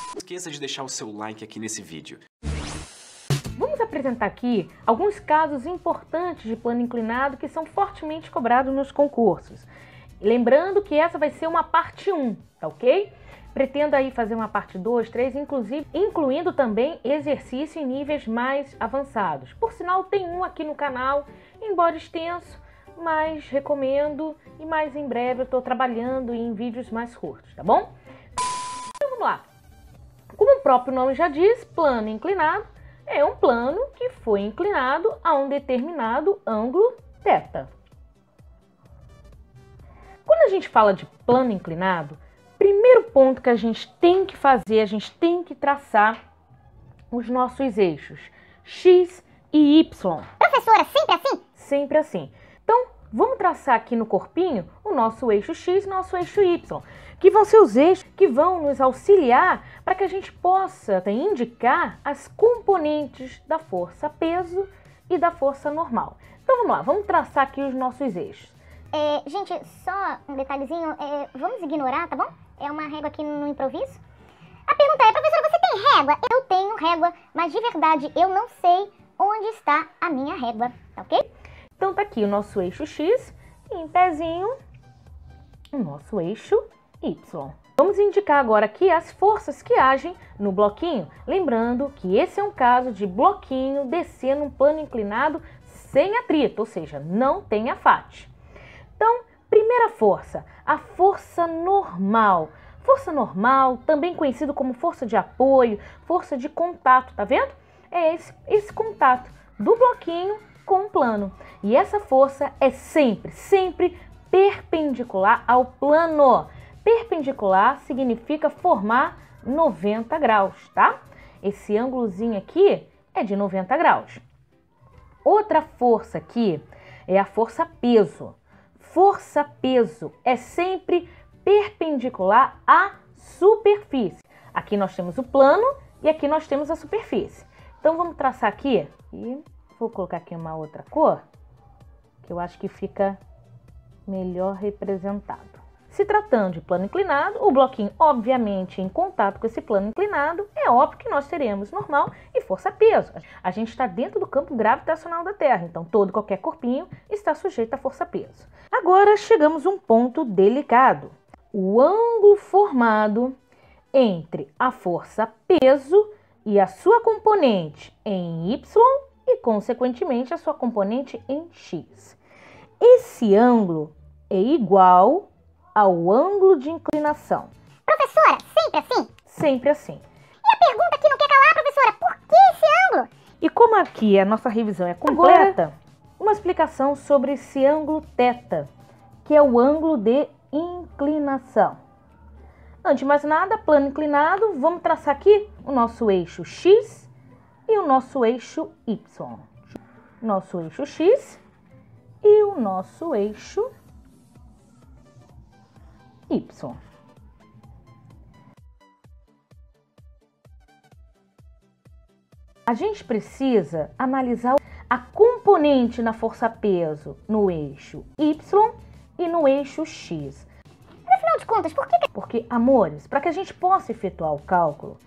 Não esqueça de deixar o seu like aqui nesse vídeo. Vamos apresentar aqui alguns casos importantes de plano inclinado que são fortemente cobrados nos concursos. Lembrando que essa vai ser uma parte 1, tá ok? Pretendo aí fazer uma parte 2, 3, incluindo também exercício em níveis mais avançados. Por sinal, tem um aqui no canal, embora extenso, mas recomendo e mais em breve eu estou trabalhando em vídeos mais curtos, tá bom? Então vamos lá. Como o próprio nome já diz, plano inclinado é um plano que foi inclinado a um determinado ângulo θ. Quando a gente fala de plano inclinado, primeiro ponto que a gente tem que fazer, a gente tem que traçar os nossos eixos X e Y. Professora, sempre assim? Sempre assim. Então, vamos traçar aqui no corpinho o nosso eixo X e o nosso eixo Y, que vão ser os eixos que vão nos auxiliar para que a gente possa indicar as componentes da força peso e da força normal. Então, vamos lá, vamos traçar aqui os nossos eixos. Gente, só um detalhezinho, vamos ignorar, tá bom? É uma régua aqui no improviso. A pergunta é, professora, você tem régua? Eu tenho régua, mas de verdade eu não sei onde está a minha régua, tá ok? Então tá aqui o nosso eixo X e em pezinho o nosso eixo Y. Vamos indicar agora aqui as forças que agem no bloquinho. Lembrando que esse é um caso de bloquinho descendo um plano inclinado sem atrito, ou seja, não tem afate. Então, primeira força, a força normal. Força normal, também conhecido como força de apoio, força de contato, tá vendo? É esse contato do bloquinho com o plano. E essa força é sempre perpendicular ao plano. Perpendicular significa formar 90 graus, tá? Esse ângulozinho aqui é de 90 graus. Outra força aqui é a força peso. Força peso é sempre perpendicular à superfície. Aqui nós temos o plano e aqui nós temos a superfície. Então vamos traçar aqui e vou colocar aqui uma outra cor que eu acho que fica melhor representado. Se tratando de plano inclinado, o bloquinho obviamente em contato com esse plano inclinado, é óbvio que nós teremos normal e força-peso. A gente está dentro do campo gravitacional da Terra, então todo e qualquer corpinho está sujeito à força-peso. Agora chegamos a um ponto delicado. O ângulo formado entre a força-peso e a sua componente em Y e, consequentemente, a sua componente em X. Esse ângulo é igual ao ângulo de inclinação. Professora, sempre assim? Sempre assim. E a pergunta que não quer calar, professora, por que esse ângulo? E como aqui a nossa revisão é completa, uma explicação sobre esse ângulo θ, que é o ângulo de inclinação. Antes de mais nada, plano inclinado, vamos traçar aqui o nosso eixo X e o nosso eixo Y. Nosso eixo X e o nosso eixo Y. A gente precisa analisar a componente na força-peso no eixo Y e no eixo X. Afinal de contas, por que... Porque, amores, para que a gente possa efetuar o cálculo,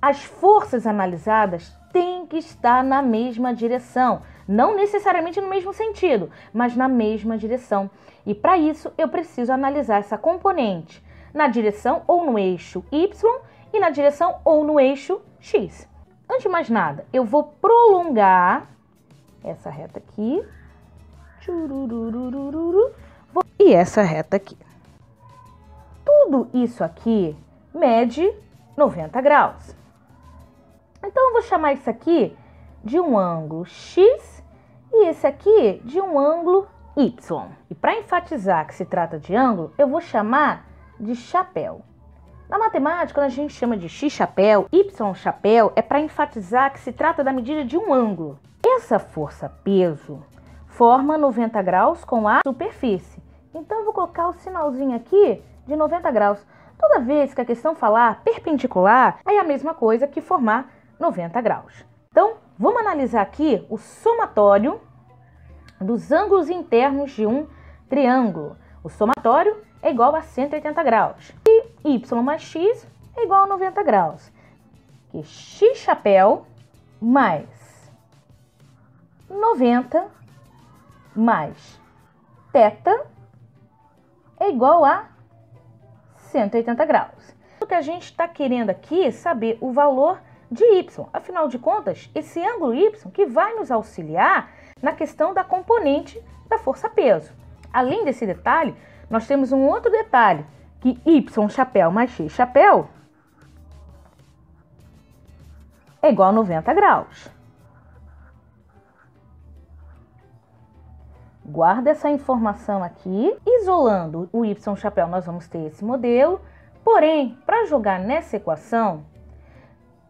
as forças analisadas têm que estar na mesma direção. Não necessariamente no mesmo sentido, mas na mesma direção. E para isso eu preciso analisar essa componente na direção ou no eixo Y e na direção ou no eixo X. Antes de mais nada, eu vou prolongar essa reta aqui e essa reta aqui. Tudo isso aqui mede 90 graus. Então eu vou chamar isso aqui de um ângulo X e esse aqui de um ângulo Y. E para enfatizar que se trata de ângulo, eu vou chamar de chapéu. Na matemática, quando a gente chama de X chapéu, Y chapéu, é para enfatizar que se trata da medida de um ângulo. Essa força-peso forma 90 graus com a superfície. Então eu vou colocar o sinalzinho aqui de 90 graus. Toda vez que a questão falar perpendicular, é a mesma coisa que formar 90 graus. Então, vamos analisar aqui o somatório dos ângulos internos de um triângulo. O somatório é igual a 180 graus. E y mais x é igual a 90 graus. Que x chapéu mais 90 mais θ é igual a 180 graus. O que a gente está querendo aqui é saber o valor de y. Afinal de contas, esse ângulo y que vai nos auxiliar na questão da componente da força-peso. Além desse detalhe, nós temos um outro detalhe, que y chapéu mais x chapéu é igual a 90 graus. Guarda essa informação aqui. Isolando o y chapéu, nós vamos ter esse modelo. Porém, para jogar nessa equação,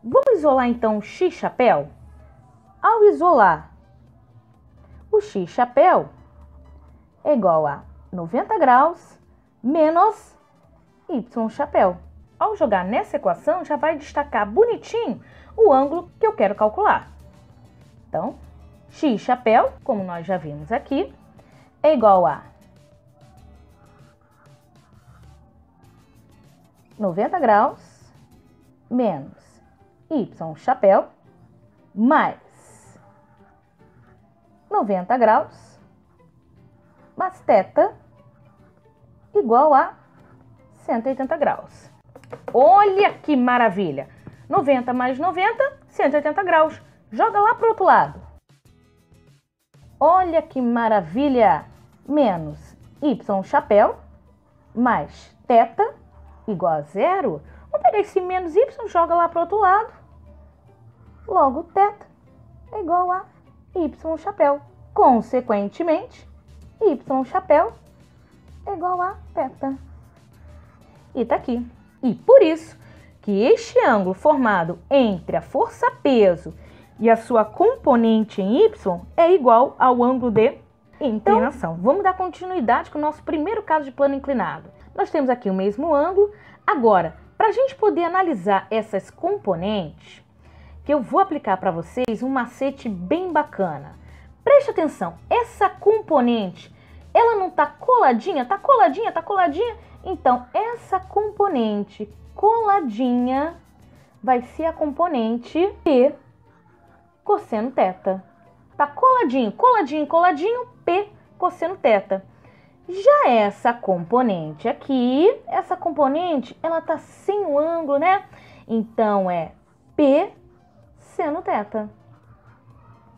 vamos isolar então o x chapéu? Ao isolar o x chapéu é igual a 90 graus menos y chapéu. Ao jogar nessa equação, já vai destacar bonitinho o ângulo que eu quero calcular. Então, x chapéu, como nós já vimos aqui, é igual a 90 graus menos y chapéu mais 90 graus mais θ igual a 180 graus. Olha que maravilha! 90 mais 90, 180 graus. Joga lá para o outro lado. Olha que maravilha! Menos y chapéu mais θ igual a zero. Vamos pegar esse menos y, joga lá para o outro lado. Logo, θ é igual a y chapéu. Consequentemente, y chapéu é igual a θ. E tá aqui. E por isso que este ângulo formado entre a força-peso e a sua componente em y é igual ao ângulo de inclinação. Então, vamos dar continuidade com o nosso primeiro caso de plano inclinado. Nós temos aqui o mesmo ângulo. Agora, para a gente poder analisar essas componentes, que eu vou aplicar para vocês um macete bem bacana. Preste atenção, essa componente, ela não está coladinha? Está coladinha? Está coladinha? Então, essa componente coladinha vai ser a componente P cosseno θ. Tá coladinho, coladinho, coladinho, P cosseno θ. Já essa componente aqui, essa componente, ela tá sem o ângulo, né? Então, é P seno θ.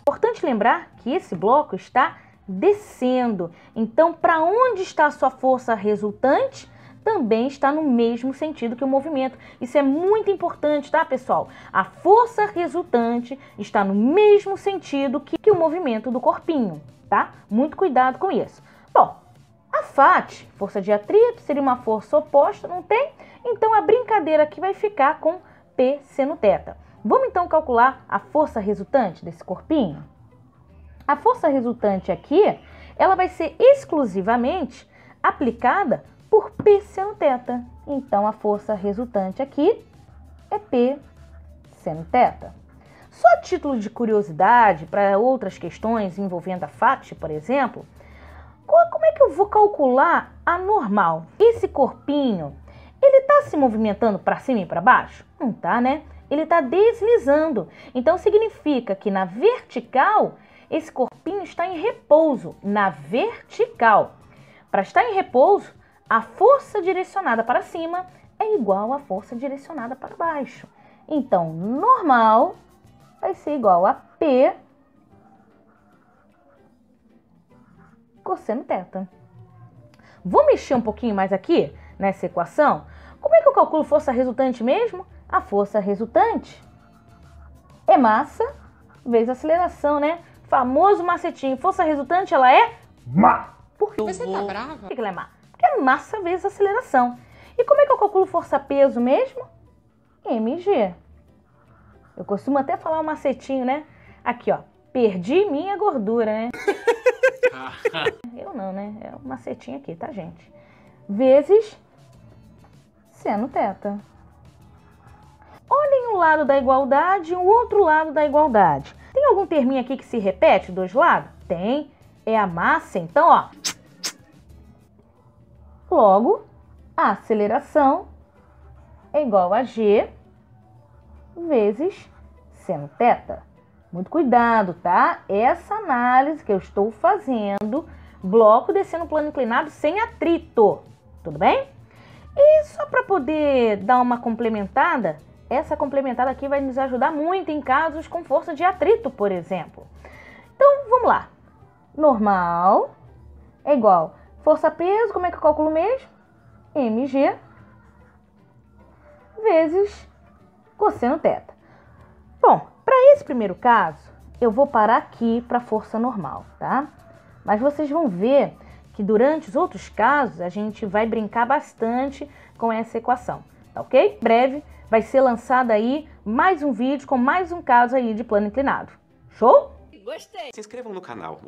Importante lembrar que esse bloco está descendo. Então, para onde está a sua força resultante, também está no mesmo sentido que o movimento. Isso é muito importante, tá, pessoal? A força resultante está no mesmo sentido que o movimento do corpinho, tá? Muito cuidado com isso. Bom, a FAT, força de atrito, seria uma força oposta, não tem? Então, a brincadeira aqui vai ficar com P seno θ. Vamos, então, calcular a força resultante desse corpinho? A força resultante aqui, ela vai ser exclusivamente aplicada por P seno θ. Então, a força resultante aqui é P seno θ. Só a título de curiosidade, para outras questões envolvendo a FAT, por exemplo, como é que eu vou calcular a normal? Esse corpinho, ele está se movimentando para cima e para baixo? Não está, né? Ele está deslizando. Então, significa que na vertical, esse corpinho está em repouso. Na vertical. Para estar em repouso, a força direcionada para cima é igual à força direcionada para baixo. Então, normal vai ser igual a P cosseno θ. Vou mexer um pouquinho mais aqui nessa equação. Como é que eu calculo força resultante mesmo? A força resultante é massa vezes aceleração, né? Famoso macetinho. Força resultante, ela é má. Por que Você tá brava? Por que ela é má? Porque é massa vezes aceleração. E como é que eu calculo força-peso mesmo? mg. Eu costumo até falar um macetinho, né? Aqui, ó. Perdi minha gordura, né? Eu não, né? É um macetinho aqui, tá, gente? Vezes seno θ. Olhem um lado da igualdade e o outro lado da igualdade. Tem algum terminho aqui que se repete dos lados? Tem. É a massa, então, ó. Logo, a aceleração é igual a G vezes seno θ. Muito cuidado, tá? Essa análise que eu estou fazendo, bloco descendo o plano inclinado sem atrito, tudo bem? E só para poder dar uma complementada, essa complementada aqui vai nos ajudar muito em casos com força de atrito, por exemplo. Então, vamos lá. Normal é igual força-peso, como é que eu calculo mesmo? mg vezes cosseno θ. Bom, para esse primeiro caso, eu vou parar aqui para força normal, tá? Mas vocês vão ver que durante os outros casos, a gente vai brincar bastante com essa equação, tá ok? Breve vai ser lançado aí mais um vídeo com mais um caso aí de plano inclinado. Show? Gostei! Se inscrevam no canal.